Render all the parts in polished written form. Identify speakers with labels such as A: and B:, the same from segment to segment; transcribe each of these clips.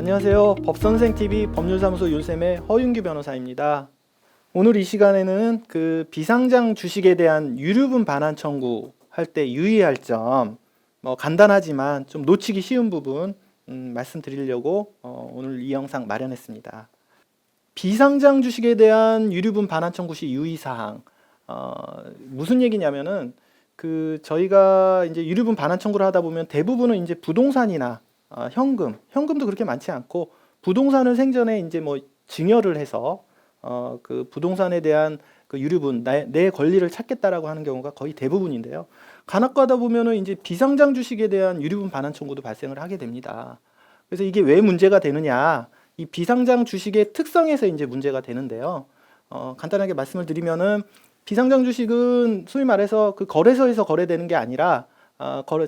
A: 안녕하세요. 법선생TV 법률사무소 윤쌤의 허윤규 변호사입니다. 오늘 이 시간에는 그 비상장 주식에 대한 유류분 반환 청구할 때 유의할 점, 간단하지만 좀 놓치기 쉬운 부분 말씀드리려고 오늘 이 영상 마련했습니다. 비상장 주식에 대한 유류분 반환 청구 시 유의사항, 무슨 얘기냐면은 저희가 이제 유류분 반환 청구를 하다 보면 대부분은 이제 부동산이나 현금도 그렇게 많지 않고 부동산을 생전에 이제 증여를 해서 그 부동산에 대한 그 유류분 내 권리를 찾겠다라고 하는 경우가 거의 대부분인데요. 간혹가다 보면은 이제 비상장 주식에 대한 유류분 반환 청구도 발생을 하게 됩니다. 그래서 이게 왜 문제가 되느냐? 이 비상장 주식의 특성에서 이제 문제가 되는데요. 간단하게 말씀을 드리면은 비상장 주식은 소위 말해서 그 거래소에서 거래되는 게 아니라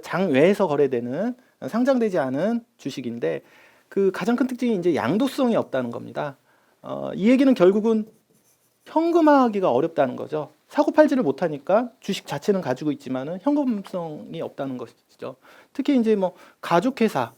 A: 장 외에서 거래되는 상장되지 않은 주식인데 그 가장 큰 특징이 이제 양도성이 없다는 겁니다. 이 얘기는 결국은 현금화하기가 어렵다는 거죠. 사고 팔지를 못하니까 주식 자체는 가지고 있지만은 현금성이 없다는 것이죠. 특히 이제 가족회사,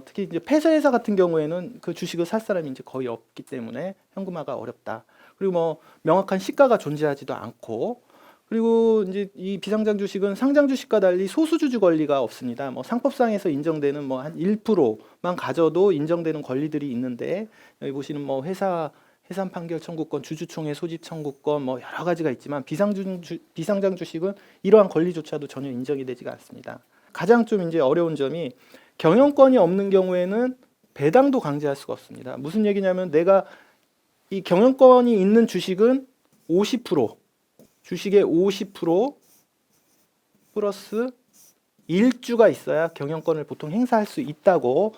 A: 특히 이제 폐쇄회사 같은 경우에는 그 주식을 살 사람이 이제 거의 없기 때문에 현금화가 어렵다. 그리고 명확한 시가가 존재하지도 않고, 그리고 이제 이 비상장 주식은 상장 주식과 달리 소수주주 권리가 없습니다. 상법상에서 인정되는 한 1%만 가져도 인정되는 권리들이 있는데, 여기 보시는 해산 판결 청구권, 주주총회 소집 청구권 여러 가지가 있지만 비상장 주식은 이러한 권리조차도 전혀 인정이 되지가 않습니다. 가장 좀 이제 어려운 점이 경영권이 없는 경우에는 배당도 강제할 수가 없습니다. 무슨 얘기냐면 내가 이 경영권이 있는 주식은 50%, 주식의 50% 플러스 1주가 있어야 경영권을 보통 행사할 수 있다고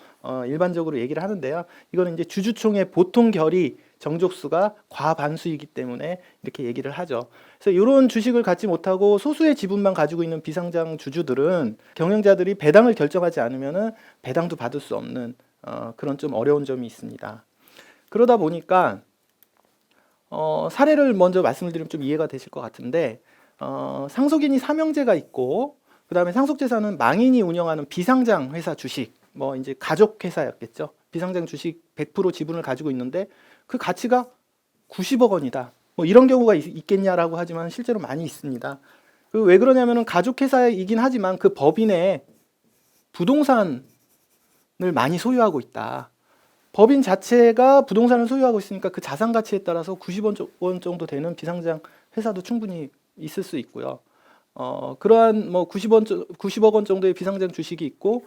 A: 일반적으로 얘기를 하는데요. 이거는 이제 주주총회 보통 결의 정족수가 과반수이기 때문에 이렇게 얘기를 하죠. 그래서 이런 주식을 갖지 못하고 소수의 지분만 가지고 있는 비상장 주주들은 경영자들이 배당을 결정하지 않으면은 배당도 받을 수 없는 그런 좀 어려운 점이 있습니다. 그러다 보니까 사례를 먼저 말씀을 드리면 좀 이해가 되실 것 같은데 상속인이 삼형제가 있고 그 다음에 상속재산은 망인이 운영하는 비상장 회사 주식, 이제 가족 회사였겠죠. 비상장 주식 100% 지분을 가지고 있는데 그 가치가 90억 원이다. 이런 경우가 있겠냐라고 하지만 실제로 많이 있습니다. 왜 그러냐면은 가족 회사이긴 하지만 그 법인의 부동산을 많이 소유하고 있다. 법인 자체가 부동산을 소유하고 있으니까 그 자산 가치에 따라서 90억 원 정도 되는 비상장 회사도 충분히 있을 수 있고요. 그러한 90억 원 정도의 비상장 주식이 있고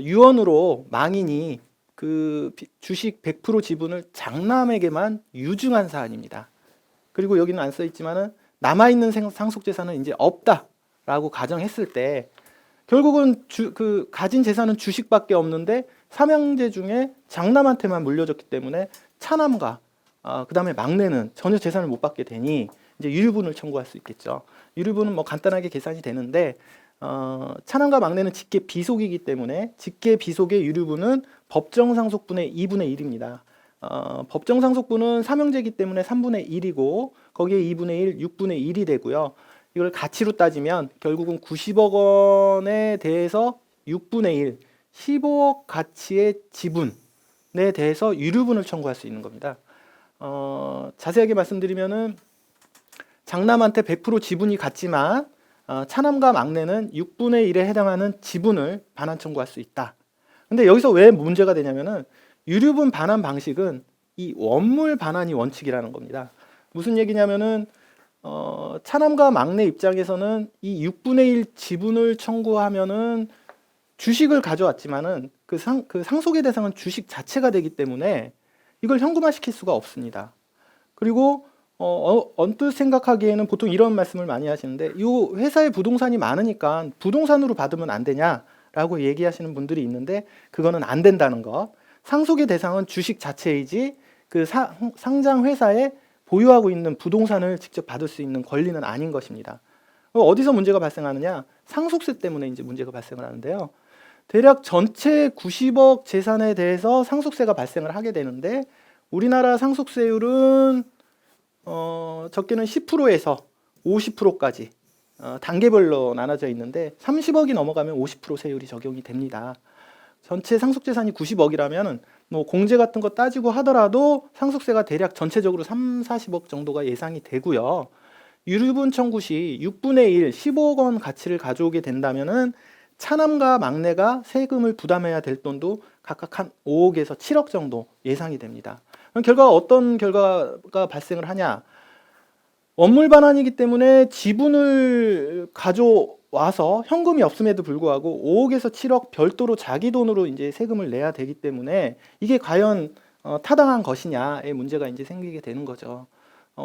A: 유언으로 망인이 그 주식 100% 지분을 장남에게만 유증한 사안입니다. 그리고 여기는 안 써 있지만은 남아있는 상속재산은 이제 없다라고 가정했을 때 결국은 가진 재산은 주식밖에 없는데 삼형제 중에 장남한테만 물려줬기 때문에 차남과 그 다음에 막내는 전혀 재산을 못 받게 되니 이제 유류분을 청구할 수 있겠죠. 유류분은 간단하게 계산이 되는데 차남과 막내는 직계 비속이기 때문에 직계 비속의 유류분은 법정 상속분의 2분의 1입니다. 법정 상속분은 삼형제이기 때문에 3분의 1이고 거기에 2분의 1, 6분의 1이 되고요. 이걸 가치로 따지면 결국은 90억 원에 대해서 6분의 1, 15억 가치의 지분에 대해서 유류분을 청구할 수 있는 겁니다. 자세하게 말씀드리면은 장남한테 100% 지분이 같지만 차남과 막내는 6분의 1에 해당하는 지분을 반환 청구할 수 있다. 근데 여기서 왜 문제가 되냐면은 유류분 반환 방식은 이 원물 반환이 원칙이라는 겁니다. 무슨 얘기냐면은 차남과 막내 입장에서는 이 6분의 1 지분을 청구하면은 주식을 가져왔지만은 그 상속의 대상은 주식 자체가 되기 때문에 이걸 현금화시킬 수가 없습니다. 그리고 언뜻 생각하기에는 보통 이런 말씀을 많이 하시는데 이 회사에 부동산이 많으니까 부동산으로 받으면 안 되냐라고 얘기하시는 분들이 있는데 그거는 안 된다는 거. 상속의 대상은 주식 자체이지 그 상장 회사에 보유하고 있는 부동산을 직접 받을 수 있는 권리는 아닌 것입니다. 어디서 문제가 발생하느냐? 상속세 때문에 이제 문제가 발생을 하는데요. 대략 전체 90억 재산에 대해서 상속세가 발생을 하게 되는데 우리나라 상속세율은 적게는 10%에서 50%까지 단계별로 나눠져 있는데 30억이 넘어가면 50% 세율이 적용이 됩니다. 전체 상속재산이 90억이라면 뭐 공제 같은 거 따지고 하더라도 상속세가 대략 전체적으로 3, 40억 정도가 예상이 되고요. 유류분 청구 시 6분의 1, 15억 원 가치를 가져오게 된다면은 차남과 막내가 세금을 부담해야 될 돈도 각각 한 5억에서 7억 정도 예상이 됩니다. 그럼 결과가 어떤 결과가 발생을 하냐? 원물 반환이기 때문에 지분을 가져와서 현금이 없음에도 불구하고 5억에서 7억 별도로 자기 돈으로 이제 세금을 내야 되기 때문에 이게 과연 타당한 것이냐의 문제가 이제 생기게 되는 거죠.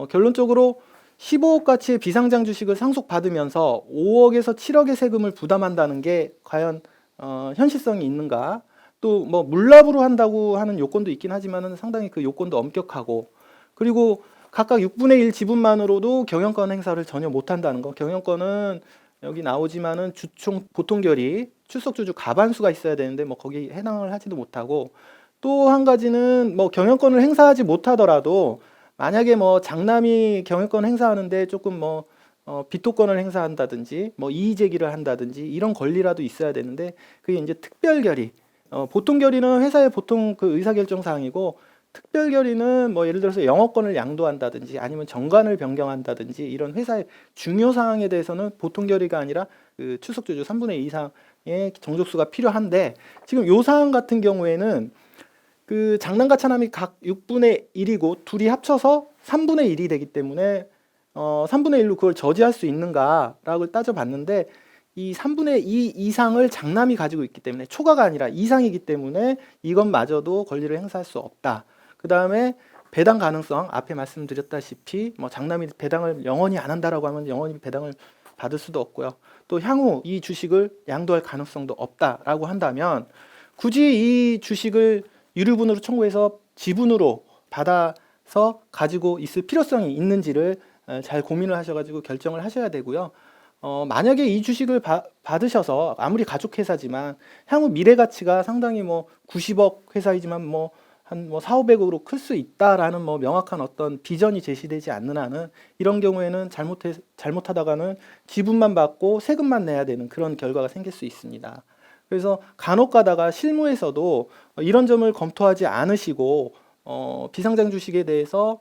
A: 결론적으로 15억 가치의 비상장 주식을 상속받으면서 5억에서 7억의 세금을 부담한다는 게 과연 현실성이 있는가? 또 뭐 물납으로 한다고 하는 요건도 있긴 하지만은 상당히 그 요건도 엄격하고, 그리고 각각 6분의 1 지분만으로도 경영권 행사를 전혀 못한다는 거. 경영권은 여기 나오지만은 주총 보통결의 출석주주 과반수가 있어야 되는데 뭐 거기 해당을 하지도 못하고, 또 한 가지는 뭐 경영권을 행사하지 못하더라도 만약에 뭐 장남이 경영권 행사하는데 조금 뭐 비토권을 행사한다든지 뭐 이의 제기를 한다든지 이런 권리라도 있어야 되는데 그게 이제 특별 결의. 보통 결의는 회사의 보통 그 의사결정 사항이고, 특별 결의는 뭐 예를 들어서 영업권을 양도한다든지 아니면 정관을 변경한다든지 이런 회사의 중요 사항에 대해서는 보통 결의가 아니라 그 출석주주 3분의 2 이상의 정족수가 필요한데, 지금 요 사항 같은 경우에는 그 장남과 차남이 각 6분의 1이고 둘이 합쳐서 3분의 1이 되기 때문에 3분의 1로 그걸 저지할 수 있는가라고 따져봤는데, 이 3분의 2 이상을 장남이 가지고 있기 때문에, 초과가 아니라 이상이기 때문에 이것마저도 권리를 행사할 수 없다. 그 다음에 배당 가능성, 앞에 말씀드렸다시피 뭐 장남이 배당을 영원히 안 한다라고 하면 영원히 배당을 받을 수도 없고요. 또 향후 이 주식을 양도할 가능성도 없다라고 한다면 굳이 이 주식을 유류분으로 청구해서 지분으로 받아서 가지고 있을 필요성이 있는지를 잘 고민을 하셔가지고 결정을 하셔야 되고요. 만약에 이 주식을 받으셔서 아무리 가족회사지만 향후 미래 가치가 상당히 뭐 90억 회사이지만 뭐 한 4, 500억으로 클 수 있다라는 뭐 명확한 어떤 비전이 제시되지 않는 한은 이런 경우에는 잘못하다가는 지분만 받고 세금만 내야 되는 그런 결과가 생길 수 있습니다. 그래서 간혹 가다가 실무에서도 이런 점을 검토하지 않으시고 비상장 주식에 대해서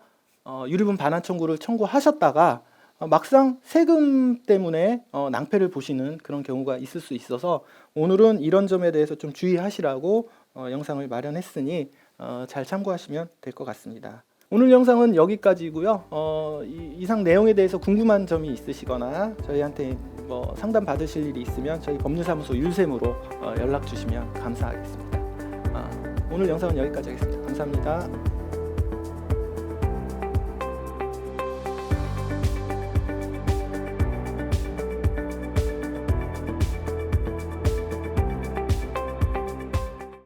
A: 유류분 반환 청구를 청구하셨다가 막상 세금 때문에 낭패를 보시는 그런 경우가 있을 수 있어서 오늘은 이런 점에 대해서 좀 주의하시라고 영상을 마련했으니 잘 참고하시면 될 것 같습니다. 오늘 영상은 여기까지고요. 이상 내용에 대해서 궁금한 점이 있으시거나 저희한테 뭐 상담 받으실 일이 있으면 저희 법률사무소 율샘으로 연락 주시면 감사하겠습니다. 오늘 영상은 여기까지 하겠습니다. 감사합니다.